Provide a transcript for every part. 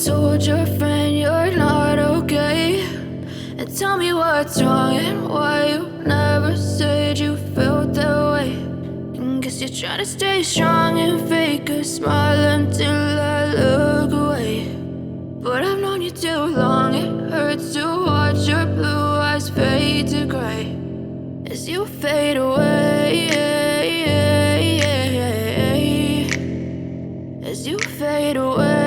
told your friend you're not okay, and tell me what's wrong and why you never said you felt that way. And guess you're trying to stay strong and fake a smile until I look away. But I've known you too long, it hurts to watch your blue eyes fade to gray as you fade away, as you fade away.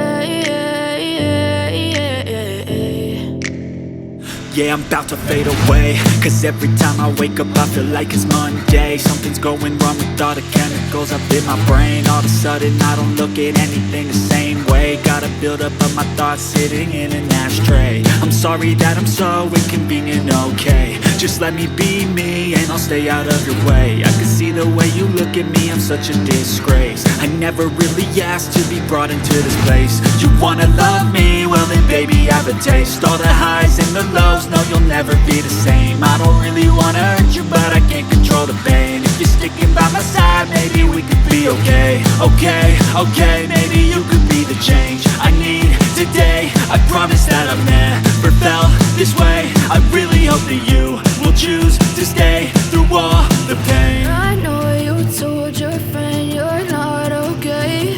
Yeah, I'm about to fade away, cause every time I wake up I feel like it's Monday. Something's going wrong with all the chemicals up in my brain. All of a sudden I don't look at anything the same way. Gotta build up of my thoughts sitting in an ashtray. I'm sorry that I'm so inconvenient, okay. Just let me be me and I'll stay out of your way. I can see the way you look at me, I'm such a disgrace. I never really asked to be brought into this place. You wanna love me? Well then baby have a taste. All the highs and the lows, no you'll never be the same. I don't really wanna hurt you but I can't control the pain. If you're sticking by my side, maybe we could be okay. Okay, maybe you could be the change I need today. I promise that I've never felt this way. I really hope that you will choose to stay through all the pain. I know you told your friend you're not okay,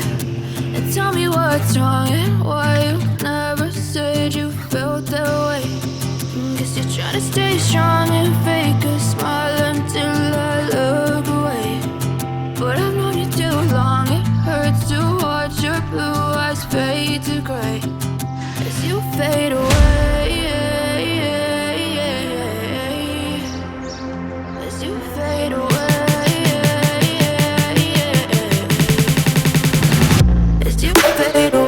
and tell me what's wrong and why you never said you felt that way. Guess you're trying to stay strong and fake a smile until I look away. But I've known you too long, it hurts to watch your blue eyes fade to gray as you fade away, as you fade away, as you fade away.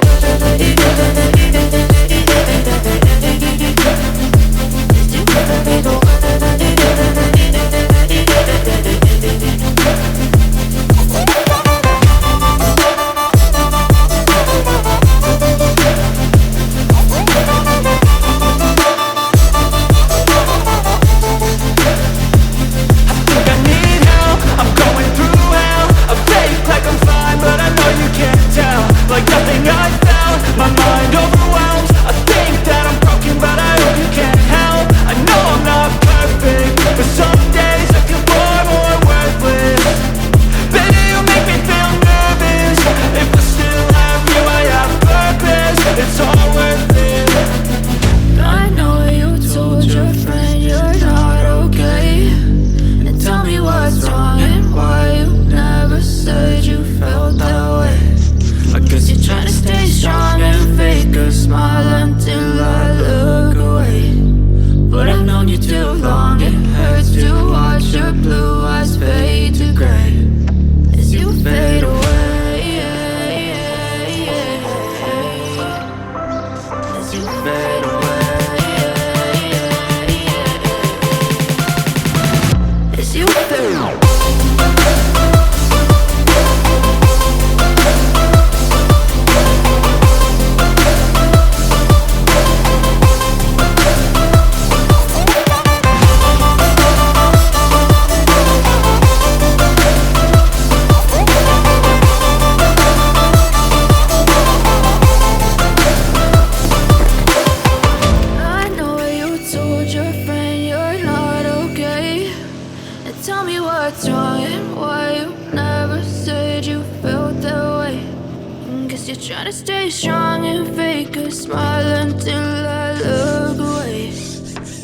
Try to stay strong and fake a smile until I look away.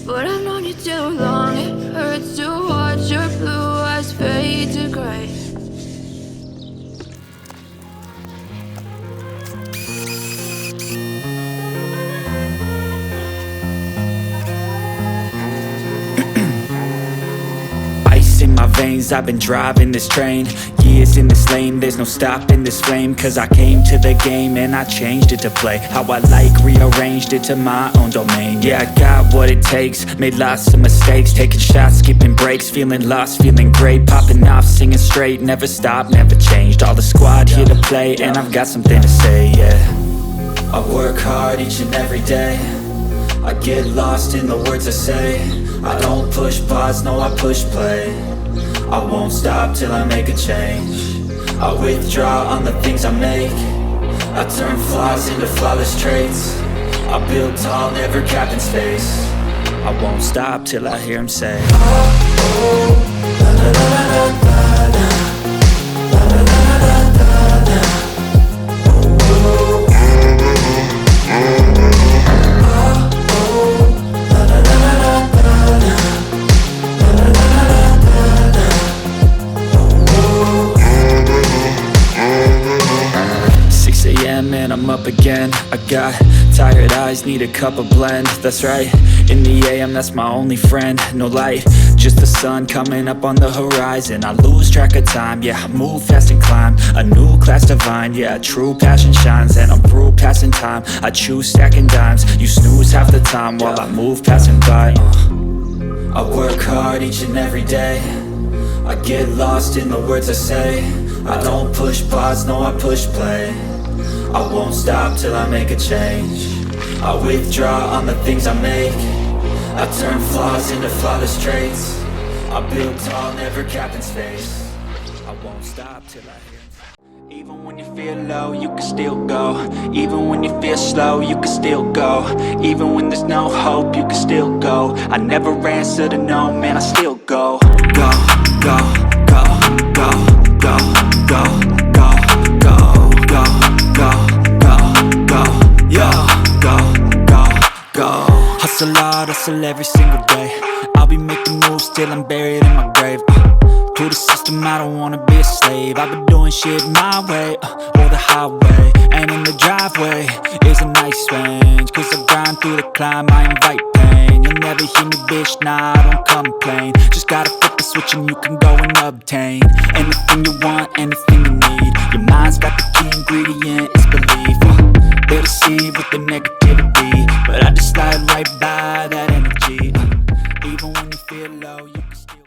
But I've known you too long, it hurts to watch your blue eyes fade to gray. Ice in my veins, I've been driving this train. Years in this lane, there's no stopping this flame. Cause I came to the game and I changed it to play how I like, rearranged it to my own domain. Yeah, I got what it takes, made lots of mistakes, taking shots, skipping breaks, feeling lost, feeling great, popping off, singing straight, never stopped, never changed. All the squad here to play and I've got something to say, yeah. I work hard each and every day, I get lost in the words I say. I don't push pause, no I push play. I won't stop till I make a change. I withdraw on the things I make. I turn flaws into flawless traits. I build tall, never capped in space. I won't stop till I hear him say, and I'm up again. I got tired eyes, need a cup of blend. That's right, in the AM, that's my only friend. No light, just the sun coming up on the horizon. I lose track of time, yeah, I move fast and climb a new class divine, yeah, true passion shines. And I'm through passing time, I choose stacking dimes. You snooze half the time while I move passing by. I work hard each and every day. I get lost in the words I say. I don't push pause, no, I push play. I won't stop till I make a change. I withdraw on the things I make. I turn flaws into flawless traits. I build tall, never capped in space. I won't stop till I hear. Even when you feel low, you can still go. Even when you feel slow, you can still go. Even when there's no hope, you can still go. I never answer to no, man, I still go. Go, go, go, go, go, go, go, go, go, go, go, go, yo, go, go, go. Hustle hard, hustle every single day. I'll be making moves till I'm buried in my grave. To the system, I don't wanna be a slave. I've been doing shit my way, or the highway. And in the driveway is a nice range. Cause I grind through the climb, I invite pain. You'll never hear me, bitch, nah, I don't complain. Just gotta flip the switch and you can go and obtain anything you want, anything you need. Your mind's got the key ingredient, it's belief. They deceive with the negativity, but I just slide right by that energy. Even when you feel low, you can still